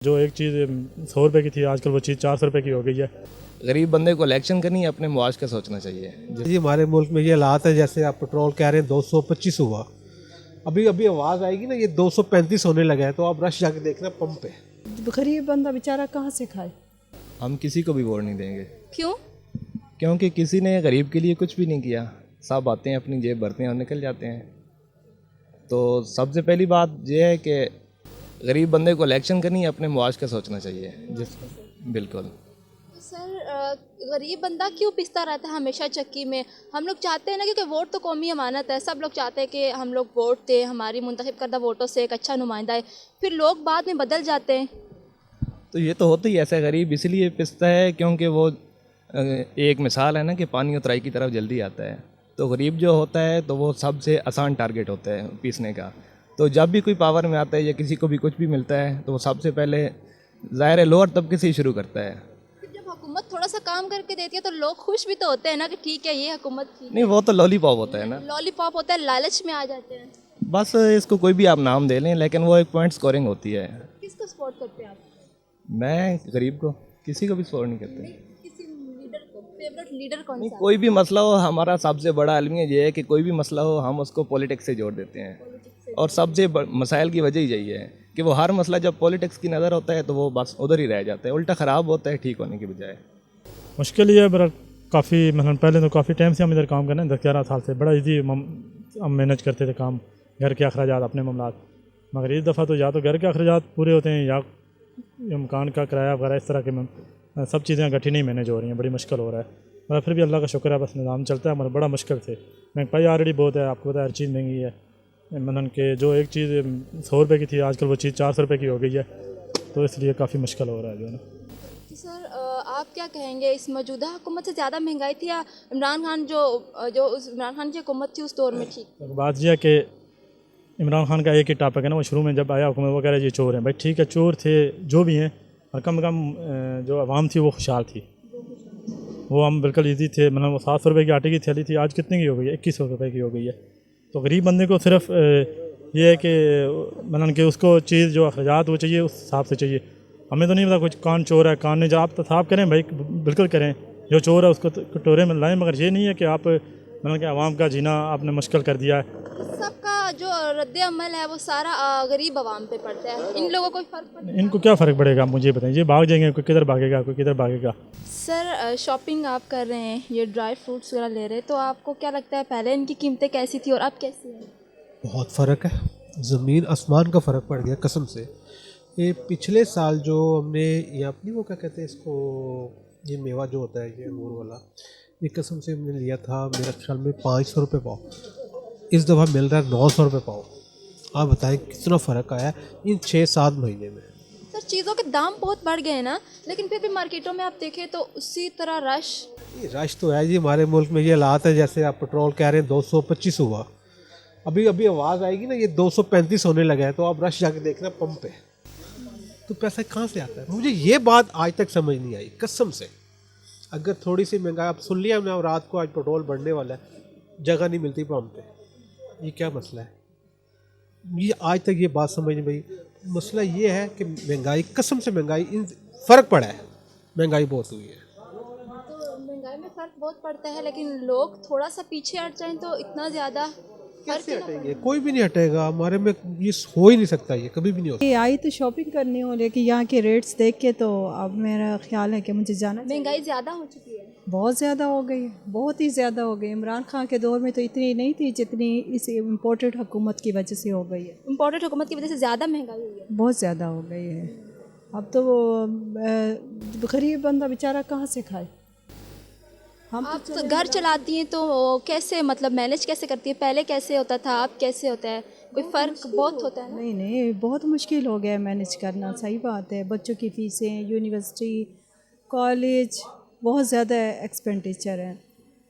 جو ایک چیज़ 100 रुपये की थी आजकल वो चीज़ 400 रुपये की हो गई है। गरीब बंदे को इलेक्शन करनी है, अपने मुआश का सोचना चाहिए। जी हमारे मुल्क में ये हालात है, जैसे आप पेट्रोल कह रहे हैं 225 हुआ, अभी अभी आवाज़ आएगी ना ये 235 होने लगा है, तो आप रश जाके देखना पंप पे। गरीब बंदा बेचारा कहाँ से खाए। हम किसी को भी वोट नहीं देंगे। क्यों? क्योंकि किसी ने गरीब के लिए कुछ भी नहीं किया। सब आते हैं, अपनी जेब भरते हैं और निकल जाते हैं। तो सबसे पहली बात यह है कि गरीब बंदे को इलेक्शन करनी है, अपने मुआश का सोचना चाहिए। बिल्कुल। सर गरीब बंदा क्यों पिसता रहता है हमेशा चक्की में? हम लोग चाहते हैं ना, क्योंकि वोट तो कौमी अमानत है, सब लोग चाहते हैं कि हम लोग वोट दें, हमारी मुंतखब करदा वोटों से एक अच्छा नुमाइंदा है, फिर लोग बाद में बदल जाते हैं। तो ये तो होता ही ऐसा, गरीब इसलिए पिसता है क्योंकि वो एक मिसाल है ना कि पानी उतराई की तरफ जल्दी आता है। तो गरीब जो होता है तो वो सबसे आसान टारगेट होता है पीसने का। तो जब भी कोई पावर में आता है या किसी को भी कुछ भी मिलता है तो वो सबसे पहले ज़ाहिर है लोअर तबके से ही शुरू करता है। फिर जब हुकूमत थोड़ा सा काम करके देती है तो लोग खुश भी तो होते हैं ना कि ठीक है ये हुकूमत थी। नहीं, वो तो लॉलीपॉप होता है ना। लॉलीपॉप होता है, लालच में आ जाते हैं। बस इसको कोई भी आप नाम दे लें, लेकिन वो एक पॉइंट स्कोरिंग होती है। किसको सपोर्ट करते हैं आप? मैं गरीब को, किसी को भी सपोर्ट नहीं करते। किसी लीडर को? फेवरेट लीडर कौन नहीं, सा? कोई भी मसला हो, हमारा सबसे बड़ा अलमिया ये है कि कोई भी मसला हो हम उसको पॉलिटिक्स से जोड़ देते हैं। और सबसे मसाइल की वजह यही है कि वो हर मसला जब पॉलिटिक्स की नज़र होता है तो वो बस उधर ही रह जाता है, उल्टा ख़राब होता है ठीक होने की बजाय। मुश्किल ये है बड़ा काफ़ी, मतलब पहले तो काफ़ी टाइम से हम इधर काम कर रहे हैं, 10-11 साल से बड़ा इजी हम मैनेज करते थे काम, घर के अखराजात अपने मामलात। मगर इस दफ़ा तो या तो घर के अखराजात पूरे होते हैं या मकान का किराया वगैरह, इस तरह के सब चीज़ें इकट्ठी नहीं मैनेज हो रही हैं, बड़ी मुश्किल हो रहा है। मगर फिर भी अल्लाह का शुक्र है, बस निज़ाम चलता है। मगर बड़ा मुश्किल से महंगाई ऑलरेडी बहुत है, आपको पता है हर चीज़ महंगी है। मतलब कि जो एक चीज़ 100 रुपये की थी आजकल वो चीज़ 400 रुपये की हो गई है, तो इसलिए काफ़ी मुश्किल हो रहा है जो है ना। तो सर आप क्या कहेंगे, इस मौजूदा हुकूमत से ज़्यादा महंगाई थी या इमरान खान जो उस इमरान खान की हुकूमत थी उस दौर में ठीक? तो बात यह है कि इमरान खान का एक ही टॉपिक है ना, वो शुरू में जब आया हुकूमत वो कह रहे ये चोर हैं। भाई ठीक है, चोर थे जो भी हैं, और कम से कम जो आवाम थी वो खुशहाल थी, वो हम बिल्कुल ईजी थे। मतलब वो 700 रुपये की आटे की थैली थी, आज कितने की हो गई है? 2100 रुपये की हो गई है। तो गरीब बंदे को सिर्फ ये है कि मतलब कि उसको चीज़ जो अखराजात वो चाहिए उस हिसाब से चाहिए। हमें तो नहीं पता कुछ कौन चोर है कौन नहीं। जो आप तो साफ करें भाई, बिल्कुल करें, जो चोर है उसको कटोरे में लाएं, मगर ये नहीं है कि आप मतलब कि आवाम का जीना आपने मुश्किल कर दिया है। सबका जो रद्द अमल है वो सारा गरीब आवाम पे पड़ता है, इन लोगों को फ़र्क पड़ता है? इनको क्या फ़र्क पड़ेगा मुझे बताएं, ये भाग जाएंगे, कोई किधर भागेगा कोई किधर भागेगा। सर शॉपिंग आप कर रहे हैं, ये ड्राई फ्रूट्स वगैरह ले रहे हैं, तो आपको क्या लगता है पहले इनकी कीमतें कैसी थी और अब कैसी हैं? बहुत फ़र्क है, ज़मीन आसमान का फ़र्क पड़ गया कसम से। ये पिछले साल जो हमने ये अपनी वो क्या कहते हैं इसको, ये मेवा जो होता है ये अंगूर वाला, ये कसम से हमने लिया था मेरा ख्याल में 500 रुपये पाव, इस दफ़ा मिल रहा है 900 रुपये पाव। आप बताएं कितना फ़र्क आया इन 6-7 महीने में। सर चीज़ों के दाम बहुत बढ़ गए हैं ना, लेकिन फिर भी मार्केटों में आप देखें तो उसी तरह रश। ये रश तो है जी, हमारे मुल्क में ये हालात है, जैसे आप पेट्रोल कह रहे हैं 225 हुआ, अभी अभी आवाज़ आएगी ना ये 235 होने लगा है, तो आप रश जाके देखना पंप पे। तो पैसा कहाँ से आता है? मुझे ये बात आज तक समझ नहीं आई कसम से। अगर थोड़ी सी महंगाई, आप सुन लिया हमने, रात को आज पेट्रोल बढ़ने वाला है, जगह नहीं मिलती पंप पे, ये क्या मसला है? ये आज तक ये बात समझ नहीं आई। मसला ये है कि महंगाई, कसम से महंगाई, इन फ़र्क पड़ा है, महंगाई बहुत हुई है। तो महंगाई में फ़र्क बहुत पड़ता है, लेकिन लोग थोड़ा सा पीछे हट जाएं तो इतना ज़्यादा कैसे हटेंगे? कोई भी नहीं हटेगा, हमारे में ये हो ही नहीं सकता, ये कभी भी नहीं हो सकता। ये आई तो शॉपिंग करनी हो, लेकिन यहाँ के रेट्स देख के तो अब मेरा ख्याल है कि मुझे जाना चाहिए। महंगाई ज़्यादा हो चुकी है, बहुत ज़्यादा हो गई, बहुत ही ज़्यादा हो गई। इमरान खान के दौर में तो इतनी नहीं थी जितनी इस इम्पोर्टेड हुकूमत की वजह से हो गई है। इम्पोर्टेड हुकूमत की वजह से ज़्यादा महंगाई हुई है। बहुत ज़्यादा हो गई है। अब तो वो गरीब बंदा बेचारा कहाँ से खाए। हम आप तो घर चलाती हैं तो कैसे, मतलब मैनेज कैसे करती हैं? पहले कैसे होता था, अब कैसे होता है? कोई फ़र्क बहुत होता है ना? नहीं नहीं, बहुत मुश्किल हो गया है मैनेज करना, सही बात है। बच्चों की फ़ीसें, यूनिवर्सिटी, कॉलेज, बहुत ज़्यादा एक्सपेंडिचर है।